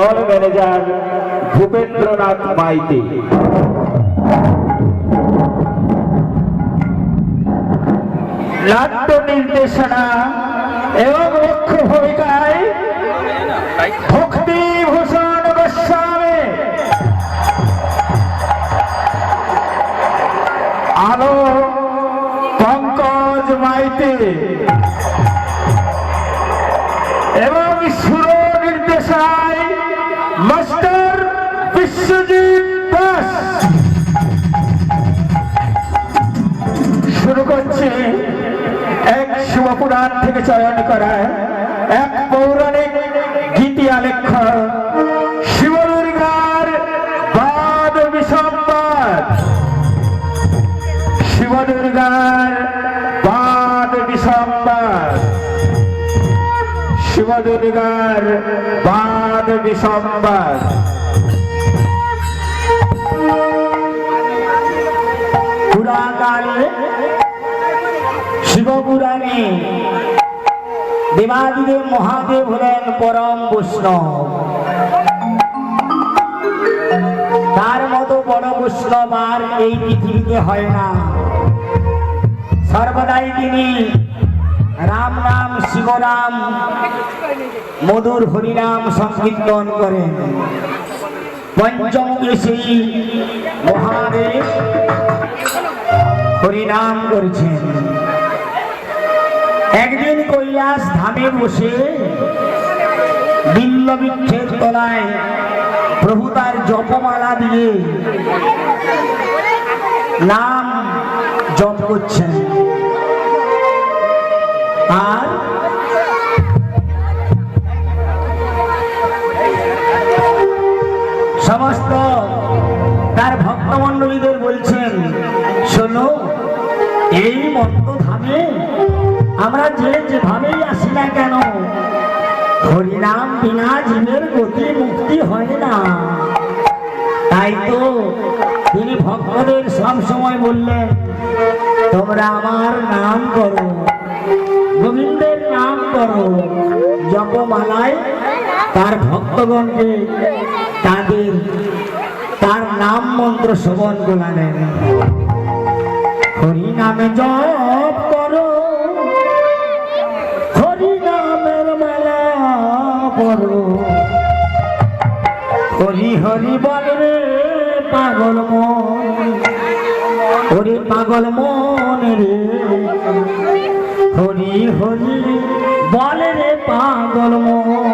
দল ম্যানেজার ভূপেন্দ্রনাথ মাইতি। নাট্য নির্দেশনা এবং মুখ্য ভূমিকায় ভক্তিভূষণ গোস্বামী, আলো পঙ্কজ মাইতি এবং সুর নির্দেশনায় মাস্টার বিশ্বজিৎ দাস। শুরু করছে এক শিবপুরাণ থেকে চয়ন করা এক পৌরাণিক গীতি আলেখ্য শিবদুর্গার বাদ বিসম্বাদ। শিবদুর্গার বাদ বিসম্বাদ, শিবদুর্গার বাদ বিসম্বাদ। পুরাকালে শিবপুরাণে দেবাদিদেব মহাদেব হলেন পরম বৈষ্ণব। তার মতো বড় বৈষ্ণব আর এই পৃথিবীতে হয় না। সর্বদাই তিনি রাম নাম শিবরাম মধুর হরিনাম সংকীর্তন করেন। পঞ্চমুখে সেই মহাদেব হরিনাম করেছেন। একদিন কৈলাস ধামে বসে বিল্ল বৃক্ষের তলায় প্রভু তার জপমালা দিয়ে নাম জপ করছেন। আর সমস্ত তার ভক্তমণ্ডলীদের বলছেন, শোনো, এই মন্ত্রধামে আমরা যেভাবেই আসি না কেন, হরিনাম বিনা জীবের গতি মুক্তি হয় না। তাই তো তিনি ভক্তদের সব সময় বললেন, তোমরা আমার নাম করো, গোবিন্দের নাম করো। জপমালায় তার ভক্তগণকে তাদের তার নাম মন্ত্র শ্রবণ করালেন। হরি নামে জপ করো, হরি নামের মালা পড়ো, হরি হরি বল রে পাগল মন, ওরে পাগল মন রে, হরি হরি বল রে পাগল মন।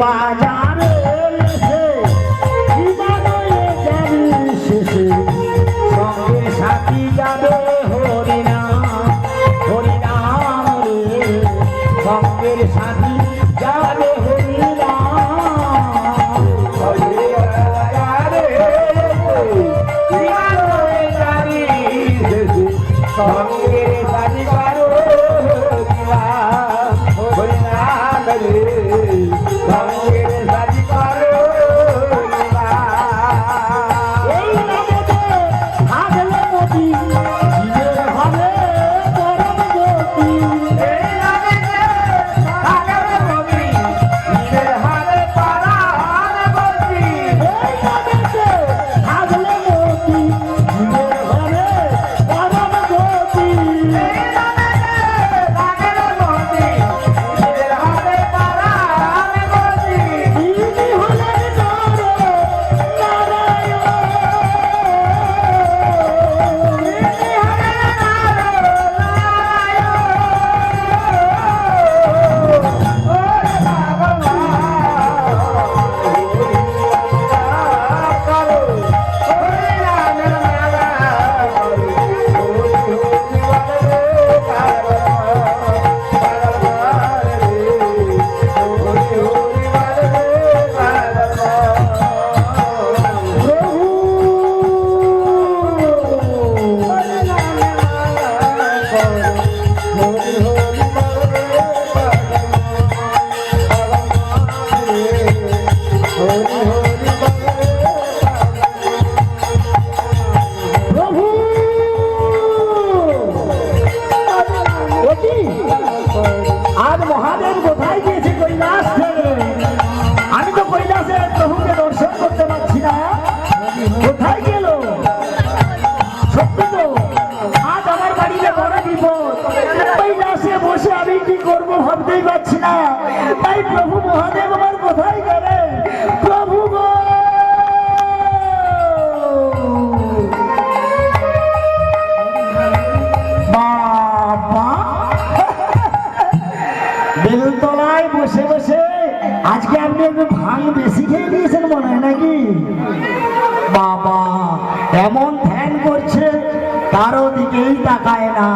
বাজারে সঙ্গে সাজি করো হরি নাম রে সঙ্গে সাজি করো এই নামেতে থাকলে মতি জীবের হবে পরম গতি এই নামেতে থাকলে মতি জীবের হবে পরম গতি এই নামেতে থাকলে মতি জীবের হবে পরম গতি এই নামেতে থাকলে মতি জীবের হবে পরম গতি তিনি হলেন আজ মহাদেব কোথায় গিয়েছে কৈলাস থেকে? আমি তো কৈলাসে প্রভুকে দর্শন করতে পারছি না। কোথায় গেল? সত্যি তো আজ আমার বাড়িতে বড় বিপদ। কৈলাসে বসে আমি কি করব ভাবতেই পারছি না। তাই প্রভু মহাদেব আমার কোথায় গেলে? প্রভু গো বাবা বেলতলায় বসে বসে আজকে আপনি একটু ভাঙ বেশি খেয়ে দিয়েছেন মনে হয় নাকি? বাবা এমন ধ্যান করছে কারো দিকেই তাকায় না,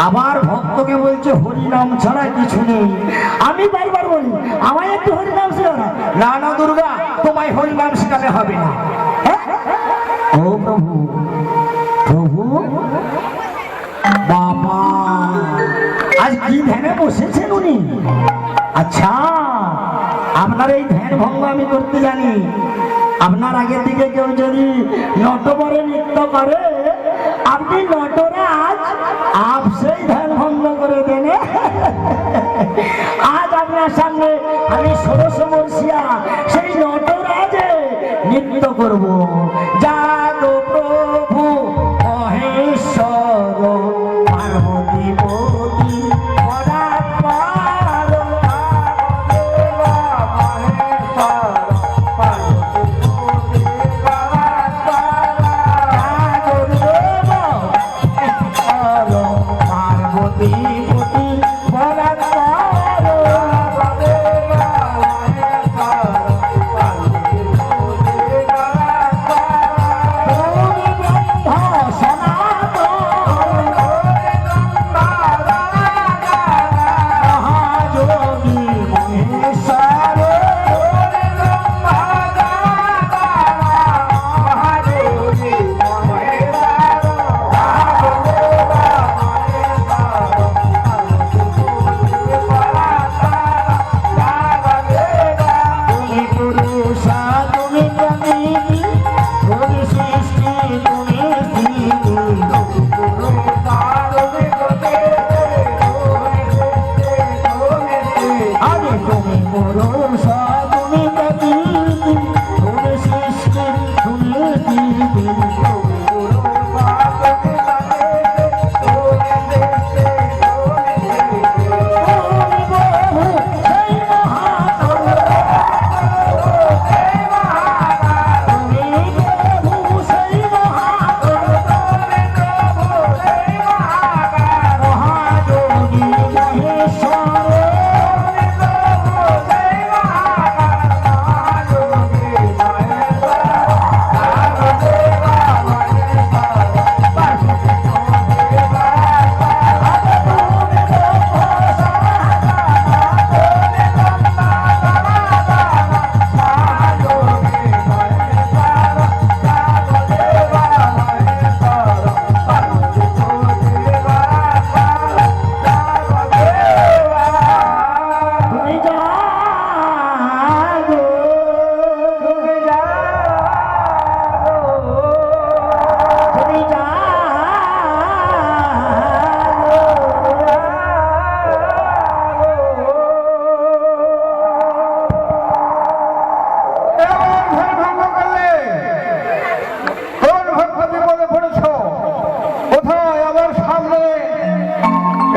আবার ভক্তকে বলছে হরিনাম ছাড়া কিছু নেই। আমি বারবার বলি আমায় একটু হরিনাম শেখাও না। না না দুর্গা, তোমায় হরিনাম শেখাতে হবে না। হ্যাঁ? ও প্রভু প্রভু বাবা আজ কি ধ্যানে বসেছেন উনি? আচ্ছা আপনার এই ধ্যান ভঙ্গ আমি করতে জানি। আপনার আগের দিকে কেউ যদি নটবরে নৃত্য করে আপনি নটরাজ আপ সেই ধ্যান ভঙ্গ করে দেন। আজ আপনার সামনে আমি ষোড়শ বর্ষিয়া সেই নটরাজে নৃত্য করব। জাগো প্রভু মহেশ্বর পার্বতী পতি পরাৎপর পার্বতী পতি পরাৎপর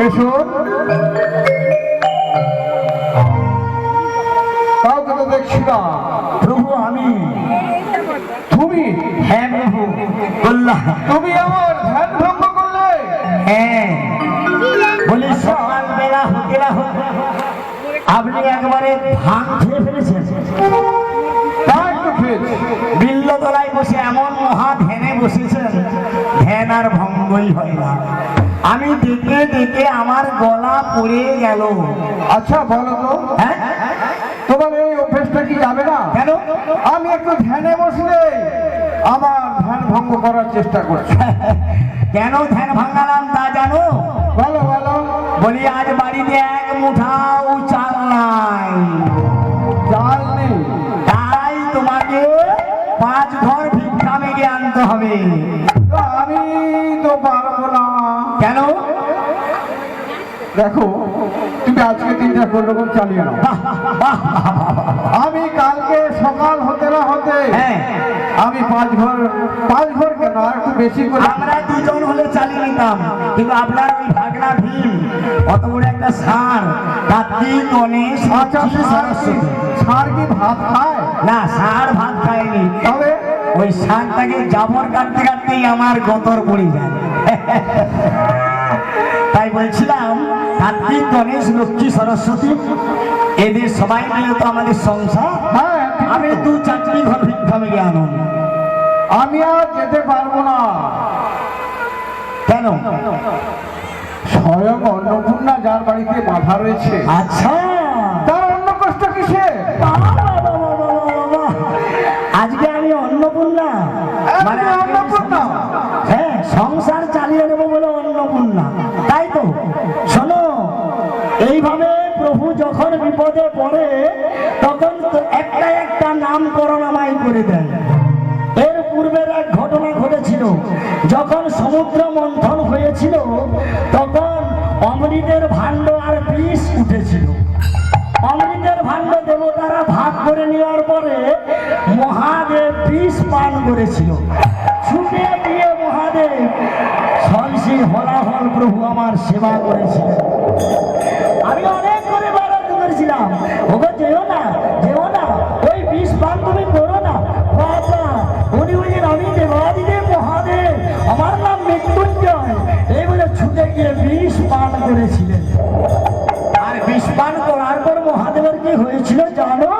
এসো। কাউকে তো দেখছি না। প্রভু আমি। তুমি? হ্যাঁ প্রভু বললাম। তুমি আমার ধ্যান ভঙ্গ করলে? হ্যাঁ, বলি সকাল বেলা হতে না হতে আপনি একবারে ভাঙ খেয়ে ফেলেছেন। তাই তো খেয়েছি। বিল্লতলায় বসে এমন মহা ধ্যানে বসেছেন, ধ্যান আর ভঙ্গই হয় না। আমি দেখে দেখে আমার গলা পড়ে গেল। আচ্ছা বলো তো, হ্যাঁ তোমার এই অভ্যেসটা কি যাবে না? কেন? আমি একটু ধ্যানে বসলে আমার ধ্যান ভঙ্গ করার চেষ্টা করছি। কেন ধ্যান ভাঙালাম তা জানো? বলো বলো। বলি আজ বাড়িতে এক মুঠাও চাল নাই। চাল নেই? তাই তোমাকে 5 ঘর ভিক্ষা মেঘে আনতে হবে। তো আমি তো পারবো না। কেন? দেখো, তুমি আজকে দিনটা কোন রকম চালিয়ে নাও। বাহ, বাহ, বাহ, বাহ। আমি কালকে সকাল হতে না হতে হ্যাঁ, আমি 5 ঘর কেন, আর একটু বেশি করে। আমরা দুজন হলে চালিয়ে নিতাম, কিন্তু আপনার ওই ভাগনা ভীম অত বড় একটা ষাঁড়, কার্তিক গণেশ আচ্ছা, লক্ষ্মী, সরস্বতী। ষাঁড় কি ভাত খায়? না, ষাঁড় ভাত খায়নি। তবে ওই ষাঁড়টাকে জাবর কাটতে কাটতেই আমার গতর পড়ে যায়। তাই বলছিলাম, কার্তিক গণেশ লক্ষ্মী সরস্বতী এদের সবাই মিলে তো আমাদের সংসার। হ্যাঁ, আমি 2-4টি ঘর ভিক্ষা মেঘে আনুন। আমি আর যেতে পারবো না। কেন? স্বয়ং অন্নপূর্ণা যার বাড়িতে বাধা রয়েছে, আচ্ছা, তার অন্য কষ্ট কিসে? বাবা, বাবা, বাবা, বাবা। আজকে আমি অন্নপূর্ণা, মানে আপনি অন্নপূর্ণা? হ্যাঁ, সংসার চালিয়ে নেবো বলে অন্নপূর্ণা, তাই তো? শোনো, এইভাবে প্রভু যখন বিপদে পড়ে তখন তো একটা একটা নামকরণ আমায় করে দেন। এর পূর্বের এক ঘটনা ঘটেছিল, যখন সমুদ্র মন্থন হয়েছিল তখন অমৃতের ভাণ্ড আর বিষ উঠেছিল। অমৃতের ভাণ্ড দেবতারা ভাগ করে নেওয়ার পরে মহাদেব বিষ পান করেছিল। ছুটে দিয়ে মহাদেব সলসি হলাহল প্রভু আমার সেবা করেছিলেন। আমি অনেক করে বারণ করেছিলাম, ওগো যেও না, যেও না, ওই বিষ পান তুমি করো না। বাবা, উনি বলছেন আমি দেবাদিদেব মহাদেব, আমার নাম মৃত্যুঞ্জয়, এই বলে ছুটে গিয়ে বিষ পান করেছিলেন। আর বিষ পান করার পর মহাদেবের কি হয়েছিল জানো?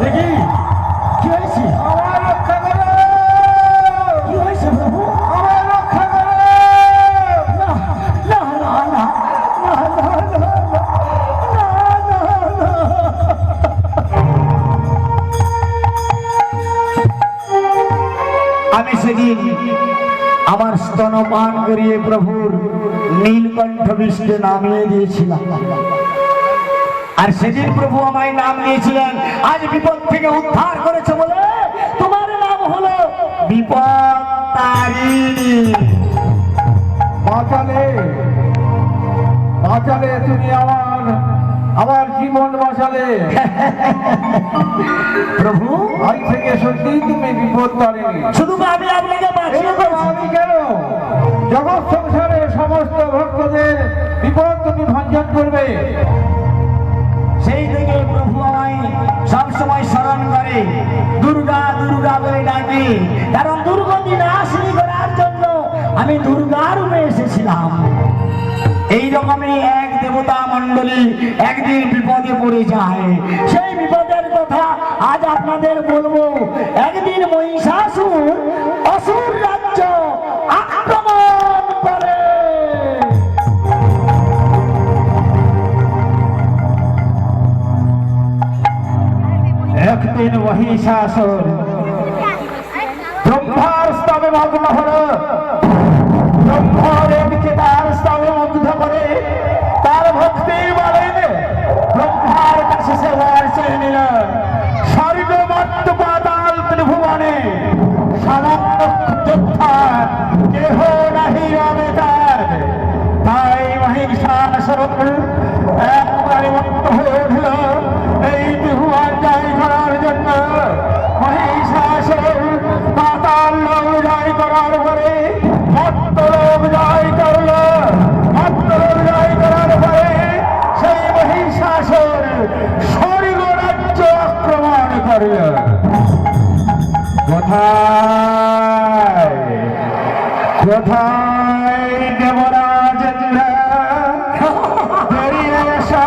দেখি কি হয়েছে? আমার রক্ষা করো! কি হয়েছে প্রভু? আমার রক্ষা করো! না, না, না, না, না, না, না, না, না, না, না। আমি সেদিন আমার স্তনপান করিয়ে প্রভুর নীলকণ্ঠ বৃষ্টি নামিয়ে দিয়েছিলাম, আর সেদিন প্রভু আমায় নাম দিয়েছিলেন, আজ বিপদ থেকে উদ্ধার করেছে বলে তোমার নাম হলো বিপদ তারিণী। বাঁচালে, বাঁচালে তুমি আমার জীবন বাঁচালে। প্রভু, আজ থেকে সত্যি তুমি বিপদ তারিণী। শুধু আমি আপনাকে বাঁচিয়ে এরকম আমি কেন, জগৎ সংসারে সমস্ত ভক্তদের বিপদ তুমি ভঞ্জন করবে। সেই থেকে প্রভু আমায় সব সময় স্মরণ করে, দুর্গা দুর্গা বলে ডাকে, কারণ দুর্গতি নাশিনী করার জন্য আমি দুর্গা রূপে এসেছিলাম। এই রকমই এক দেবতা মণ্ডলী একদিন বিপদে পড়ে যায়। সেই বিপদের কথা আজ আপনাদের বলবো। একদিন মহিষাসুর অসুর রাজ্য আক্রমণ করে। একদিন মহিষাসুর ব্রহ্মার স্তবে মগ্ন হলো। ব্রহ্মদেবকে তার স্তবে মুগ্ধ করে তার ভক্তির বলে ব্রহ্মার কাছে সে বর চেয়ে নিল। স্বর্গ মর্ত পাতাল ত্রিভুবনে সমস্ত যোদ্ধা কেহ নাহি রবে তার। তাই মহিষাসুর একবারে মুক্ত হয়ে উঠল এই ত্রিভুবন জয় করার জন্য। মহিষাসুর পাতাল জয় করার পরে কোথায় কোথায় দেবরাজেন্দ্র বেরিয়ে এসো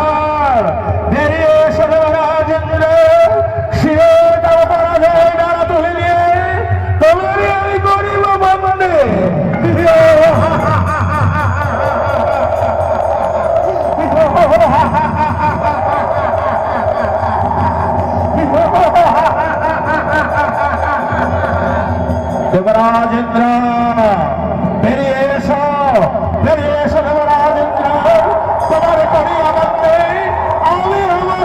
বেরিয়ে এসো দেবরাজেন্দ্র শিরে দাও পরাজয় ডানা তুলে নিয়ে তোমার এই গরিব বন্দে দেবরাজেন্দ্র বেরিয়ে এসো দেবরাজেন্দ্র তোমার করি আমাকে আমি আমার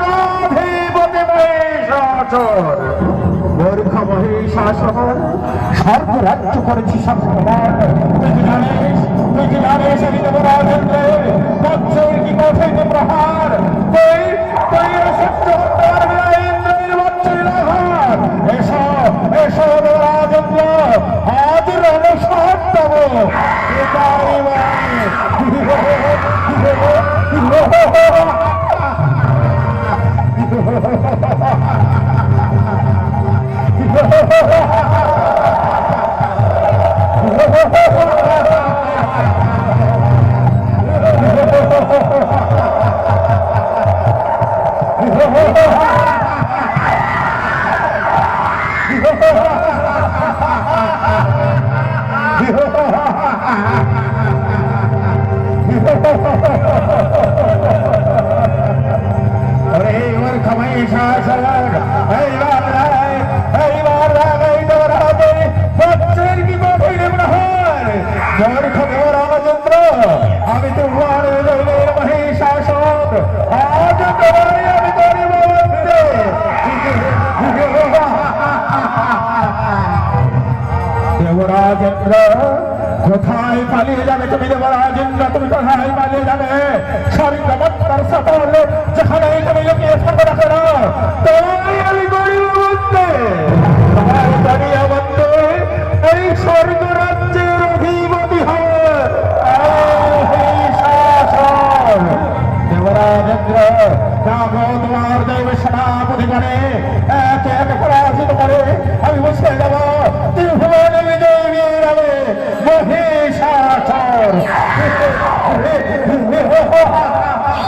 রাধিপতি মহিষাসুর মূর্খ মহিষাসুর স্বর্গ রাজ্য করেছি সবসময় তুই কি জানিস আমি দেবরাজেন্দ্র বজ্রের কি কঠিন প্রহার তুই তুই সহ্য করতে পারবি না ইন্দ্রের বজ্রের আঘাত এসো এসো দেবরাজেন্দ্র আজ রণসাত দেব এটাই আমি তোমার মহিষাসুর আজ তোমায় আমি করিব বন্দে দেবরাজেন্দ্র কোথায় পালিয়ে যাবে তুমি দেবরাজেন্দ্র তুমি কোথায় পালিয়ে যাবে স্বর্গমত্তর সফল যেখানে তুমি লুকিয়ে থাকো না কেন তোমায় আমি করিব বন্দে তোমার করিয়া বন্দে এই স্বর্গ রাজ্যের অধিপতি হবে দেবরাজেন্দ্র যাবো তোমার দৈব সেনাপতি করে এক এক পরাজিত করে আমি বুঝতে যাবো